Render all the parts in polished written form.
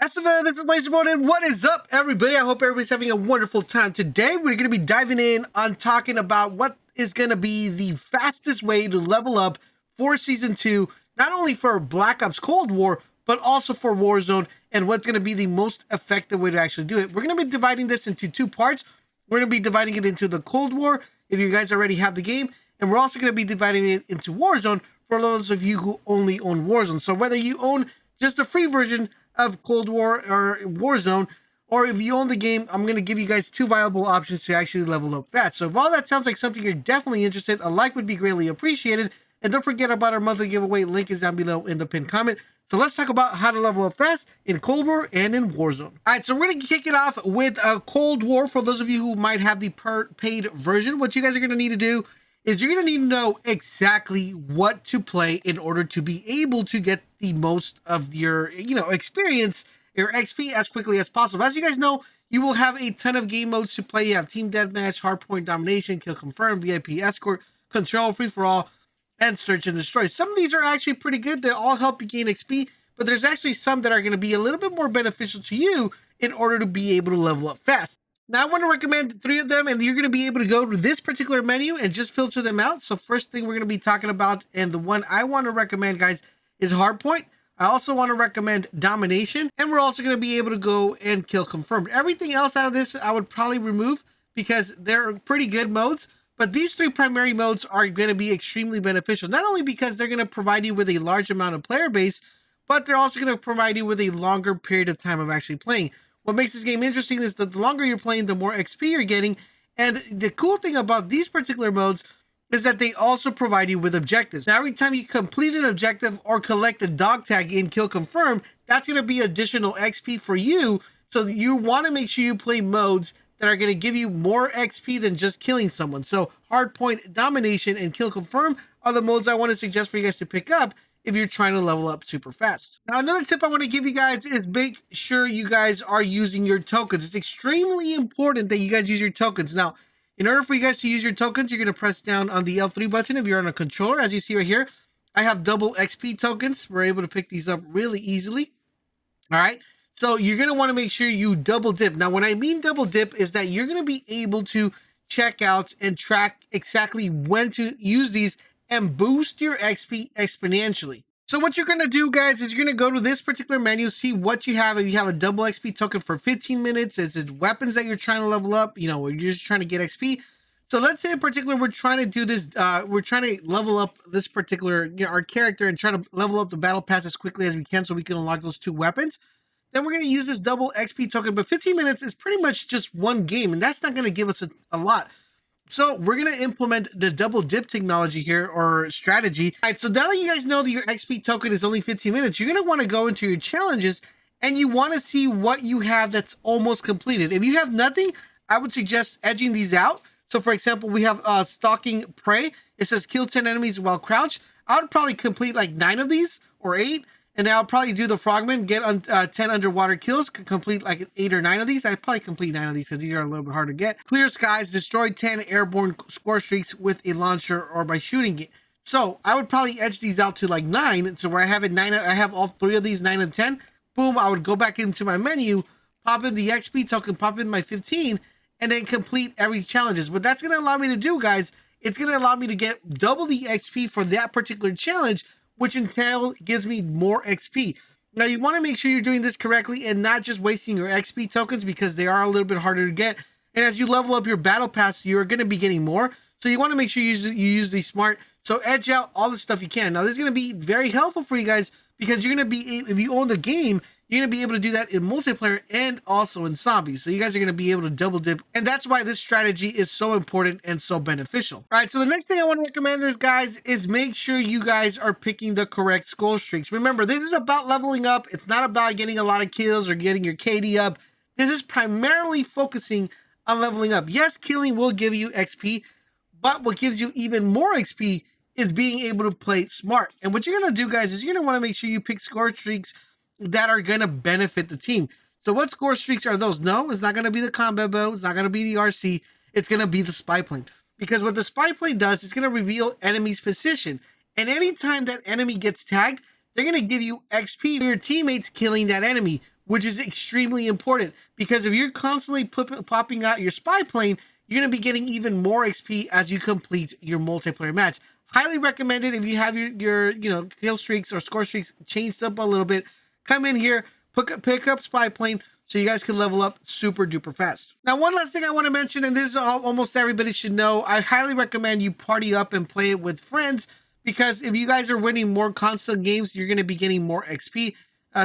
This is LaserBolt, and what is up, everybody? I hope everybody's having a wonderful time. Today, we're going to be diving in on talking about what is going to be the fastest way to level up for Season 2, not only for Black Ops Cold War, but also for Warzone, and what's going to be the most effective way to actually do it. We're going to be dividing this into two parts. We're going to be dividing it into the Cold War, if you guys already have the game, and we're also going to be dividing it into Warzone for those of you who only own Warzone. So whether you own just the free version of Cold War or Warzone, or if you own the game, I'm going to give you guys two viable options to actually level up fast. So if all that sounds like something you're definitely interested, a like would be greatly appreciated. And don't forget about our monthly giveaway. Link is down below in the pinned comment. So let's talk about how to level up fast in Cold War and in Warzone. All right, so we're going to kick it off with Cold War. For those of you who might have the paid version, what you guys are going to need to do is you're going to need to know exactly what to play in order to be able to get the most of your, experience, your XP as quickly as possible. As you guys know, you will have a ton of game modes to play. You have Team Deathmatch, Hardpoint Domination, Kill Confirm, VIP Escort, Control, Free For All, and Search and Destroy. Some of these are actually pretty good. They all help you gain XP, but there's actually some that are going to be a little bit more beneficial to you in order to be able to level up fast. Now, I want to recommend three of them, and you're going to be able to go to this particular menu and just filter them out. So first thing we're going to be talking about, and the one I want to recommend, guys, is Hardpoint. I also want to recommend Domination, and we're also going to be able to go and Kill Confirmed. Everything else out of this, I would probably remove because they're pretty good modes. But these three primary modes are going to be extremely beneficial, not only because they're going to provide you with a large amount of player base, but they're also going to provide you with a longer period of time of actually playing. What makes this game interesting is that the longer you're playing, the more XP you're getting. And the cool thing about these particular modes is that they also provide you with objectives. Now, every time you complete an objective or collect a dog tag in Kill Confirm, that's going to be additional XP for you. So you want to make sure you play modes that are going to give you more XP than just killing someone. So Hardpoint, Domination, and Kill Confirm are the modes I want to suggest for you guys to pick up if you're trying to level up super fast. Now, another tip I want to give you guys is make sure you guys are using your tokens. It's extremely important that you guys use your tokens. Now, in order for you guys to use your tokens, you're going to press down on the L3 button if you're on a controller. As you see right here, I have double XP tokens. We're able to pick these up really easily. All right. So you're going to want to make sure you double dip. Now, when I mean double dip is that you're going to be able to check out and track exactly when to use these and boost your XP exponentially. So what you're going to do, guys, is you're going to go to this particular menu, see what you have. If you have a double XP token for 15 minutes, is it weapons that you're trying to level up, or you're just trying to get XP. So let's say in particular, we're trying to do this, we're trying to level up this particular, our character and try to level up the battle pass as quickly as we can so we can unlock those two weapons. Then we're going to use this double XP token, but 15 minutes is pretty much just one game, and that's not going to give us a lot. So we're going to implement the double dip technology here, or strategy. All right, so now that you guys know that your XP token is only 15 minutes, you're going to want to go into your challenges, and you want to see what you have that's almost completed. If you have nothing, I would suggest edging these out. So for example, we have Stalking Prey. It says kill 10 enemies while crouched. I would probably complete like 9 of these or 8. And then I'll probably do the Frogman, get 10 underwater kills, complete like 8 or 9 of these. I'd probably complete 9 of these because these are a little bit hard to get. Clear skies, destroy 10 airborne score streaks with a launcher or by shooting it. So I would probably edge these out to like 9. So where I have it 9, I have all 3 of these, 9 and 10. Boom, I would go back into my menu, pop in the XP token, pop in my 15, and then complete every challenges. What that's going to allow me to do, guys, it's going to allow me to get double the XP for that particular challenge, which in turn gives me more XP. Now, you want to make sure you're doing this correctly and not just wasting your XP tokens because they are a little bit harder to get. And as you level up your battle pass, you're going to be getting more. So you want to make sure you use these smart. So edge out all the stuff you can. Now, this is going to be very helpful for you guys because you're going to be, if you own the game, you're going to be able to do that in multiplayer and also in zombies. So you guys are going to be able to double dip. And that's why this strategy is so important and so beneficial. All right, so the next thing I want to recommend is, guys, is make sure you guys are picking the correct score streaks. Remember, this is about leveling up. It's not about getting a lot of kills or getting your KD up. This is primarily focusing on leveling up. Yes, killing will give you XP, but what gives you even more XP is being able to play smart. And what you're going to do, guys, is you're going to want to make sure you pick score streaks that are going to benefit the team. So what score streaks are those? No, it's not going to be the combat bow. It's not going to be the RC. It's going to be the spy plane. Because what the spy plane does, it's going to reveal enemy's position. And anytime that enemy gets tagged, they're going to give you XP for your teammates killing that enemy, which is extremely important because if you're constantly popping out your spy plane, you're going to be getting even more XP as you complete your multiplayer match. Highly recommended if you have your kill streaks or score streaks changed up a little bit. Come in here, pick up spy plane so you guys can level up super duper fast. Now, one last thing I want to mention, and this is almost everybody should know, I highly recommend you party up and play it with friends because if you guys are winning more constant games, you're going to be getting more XP.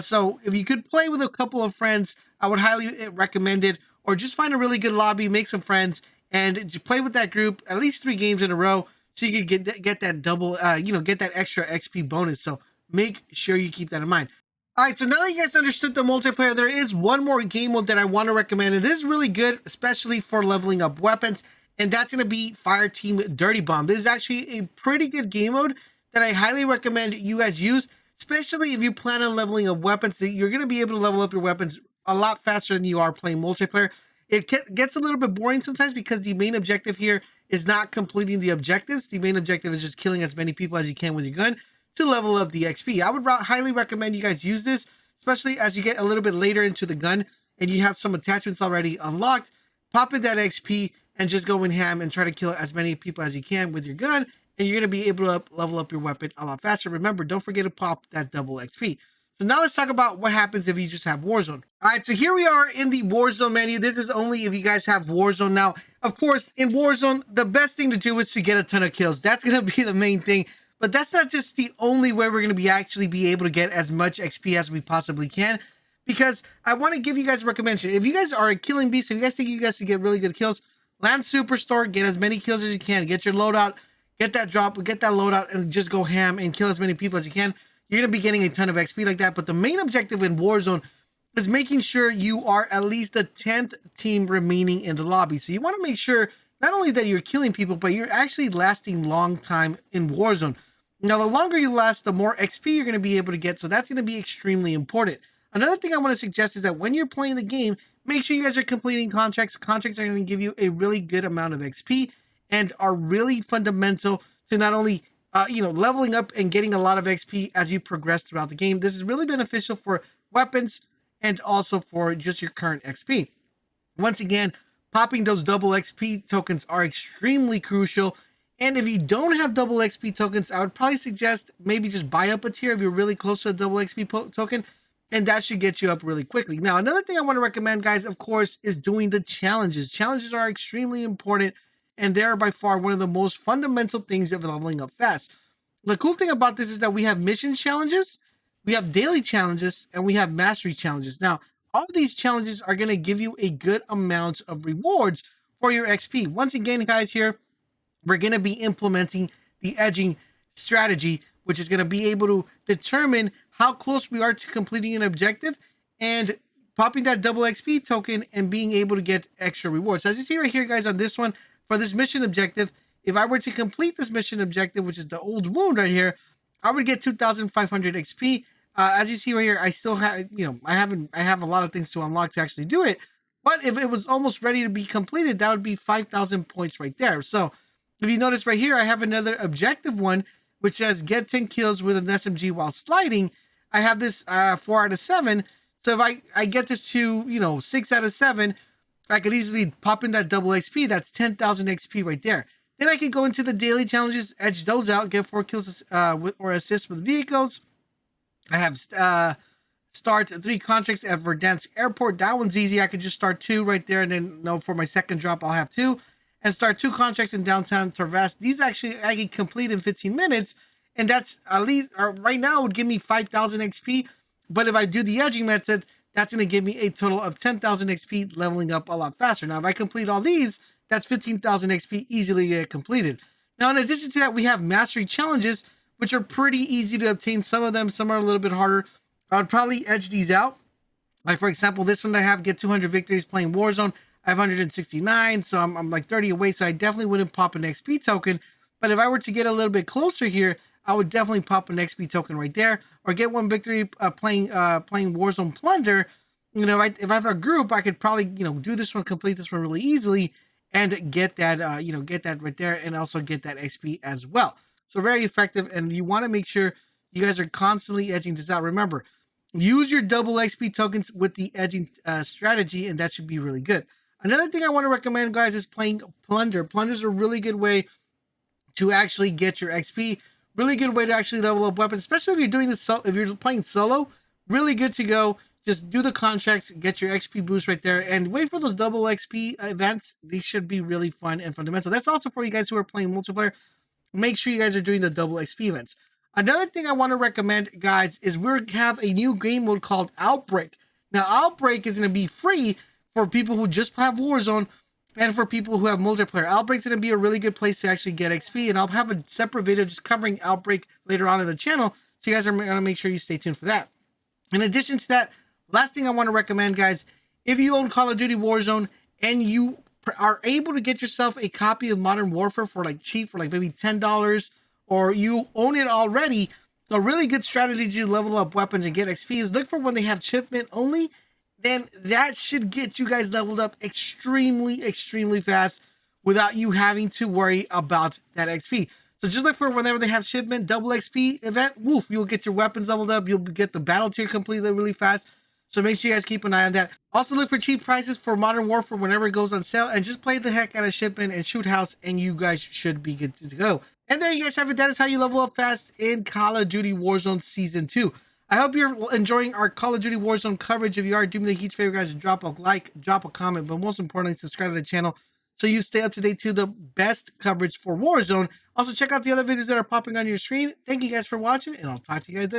So if you could play with a couple of friends, I would highly recommend it, or just find a really good lobby, make some friends, and play with that group at least 3 games in a row so you can get that double, get that extra XP bonus. So make sure you keep that in mind. All right, so now that you guys understood the multiplayer, there is one more game mode that I want to recommend, and this is really good, especially for leveling up weapons, and that's going to be Fireteam Dirty Bomb. This is actually a pretty good game mode that I highly recommend you guys use, especially if you plan on leveling up weapons. You're going to be able to level up your weapons a lot faster than you are playing multiplayer. It gets a little bit boring sometimes because the main objective here is not completing the objectives. The main objective is just killing as many people as you can with your gun to level up the XP. I would highly recommend you guys use this, especially as you get a little bit later into the gun and you have some attachments already unlocked. Pop in that XP and just go in ham and try to kill as many people as you can with your gun, and you're going to be able to level up your weapon a lot faster. Remember, don't forget to pop that double XP. So now let's talk about what happens if you just have Warzone. All right, so here we are in the Warzone menu. This is only if you guys have Warzone. Now, of course, in Warzone, the best thing to do is to get a ton of kills. That's going to be the main thing. But that's not just the only way we're going to be able to get as much XP as we possibly can, because I want to give you guys a recommendation. If you guys are a killing beast, if you guys think you guys can get really good kills, land Superstore, get as many kills as you can, get your loadout, get that drop, get that loadout, and just go ham and kill as many people as you can. You're going to be getting a ton of XP like that. But the main objective in Warzone is making sure you are at least the 10th team remaining in the lobby. So you want to make sure not only that you're killing people, but you're actually lasting long time in Warzone. Now, the longer you last, the more XP you're going to be able to get, so that's going to be extremely important. Another thing I want to suggest is that when you're playing the game, make sure you guys are completing contracts. Contracts are going to give you a really good amount of XP and are really fundamental to not only leveling up and getting a lot of XP as you progress throughout the game. This is really beneficial for weapons and also for just your current XP. Once again, popping those double XP tokens are extremely crucial. And if you don't have double XP tokens, I would probably suggest maybe just buy up a tier if you're really close to a double XP token, and that should get you up really quickly. Now, another thing I want to recommend, guys, of course, is doing the challenges. Challenges are extremely important, and they are by far one of the most fundamental things of leveling up fast. The cool thing about this is that we have mission challenges, we have daily challenges, and we have mastery challenges. Now, all of these challenges are going to give you a good amount of rewards for your XP. Once again, guys, here, we're going to be implementing the edging strategy, which is going to be able to determine how close we are to completing an objective and popping that double XP token and being able to get extra rewards. So as you see right here, guys, on this one, for this mission objective, if I were to complete this mission objective, which is the old wound right here, I would get 2,500 XP. As you see right here, I still have, I have a lot of things to unlock to actually do it. But if it was almost ready to be completed, that would be 5,000 points right there. So if you notice right here, I have another objective one, which says get 10 kills with an SMG while sliding. I have this 4 out of 7. So if I get this to, 6 out of 7, I could easily pop in that double XP. That's 10,000 XP right there. Then I can go into the daily challenges, edge those out, get 4 kills or assists with vehicles. I have start 3 contracts at Verdansk Airport. That one's easy. I could just start 2 right there, and then for my second drop, I'll have 2. And start 2 contracts in downtown Tarvas. These actually I can complete in 15 minutes, and that's at least right now would give me 5,000 XP. But if I do the edging method, that's going to give me a total of 10,000 XP, leveling up a lot faster. Now, if I complete all these, that's 15,000 XP easily completed. Now, in addition to that, we have mastery challenges, which are pretty easy to obtain. Some of them, some are a little bit harder. I would probably edge these out. Like, for example, this one I have, get 200 victories playing Warzone. I have 169, so I'm like 30 away, so I definitely wouldn't pop an XP token. But if I were to get a little bit closer here, I would definitely pop an XP token right there, or get 1 victory playing Warzone Plunder. If I have a group, I could probably do this one, complete this one really easily, and get that get that right there, and also get that XP as well. So very effective, and you want to make sure you guys are constantly edging this out. Remember, use your double XP tokens with the edging strategy, and that should be really good. Another thing I want to recommend, guys, is playing Plunder. Plunder is a really good way to actually get your XP. Really good way to actually level up weapons, especially if you're doing this. If you're playing solo, really good to go. Just do the contracts, get your XP boost right there, and wait for those double XP events. These should be really fun and fundamental. That's also for you guys who are playing multiplayer. Make sure you guys are doing the double XP events. Another thing I want to recommend, guys, is we have a new game mode called Outbreak. Now, Outbreak is going to be free for people who just have Warzone and for people who have multiplayer. Outbreak's going to be a really good place to actually get XP, and I'll have a separate video just covering Outbreak later on in the channel, so you guys are going to make sure you stay tuned for that. In addition to that, last thing I want to recommend, guys, if you own Call of Duty Warzone and you are able to get yourself a copy of Modern Warfare for like cheap, for like maybe $10, or you own it already, a really good strategy to level up weapons and get XP is look for when they have shipment only. Then that should get you guys leveled up extremely fast without you having to worry about that XP. So just look for whenever they have shipment, double XP event, woof, you'll get your weapons leveled up. You'll get the battle tier completed really fast. So make sure you guys keep an eye on that. Also look for cheap prices for Modern Warfare whenever it goes on sale, and just play the heck out of shipment and shoot house, and you guys should be good to go. And there you guys have it. That is how you level up fast in Call of Duty Warzone Season 2. I hope you're enjoying our Call of Duty Warzone coverage. If you are, do me the huge favor, guys, drop a like, drop a comment, but most importantly, subscribe to the channel so you stay up to date to the best coverage for Warzone. Also, check out the other videos that are popping on your screen. Thank you guys for watching, and I'll talk to you guys later.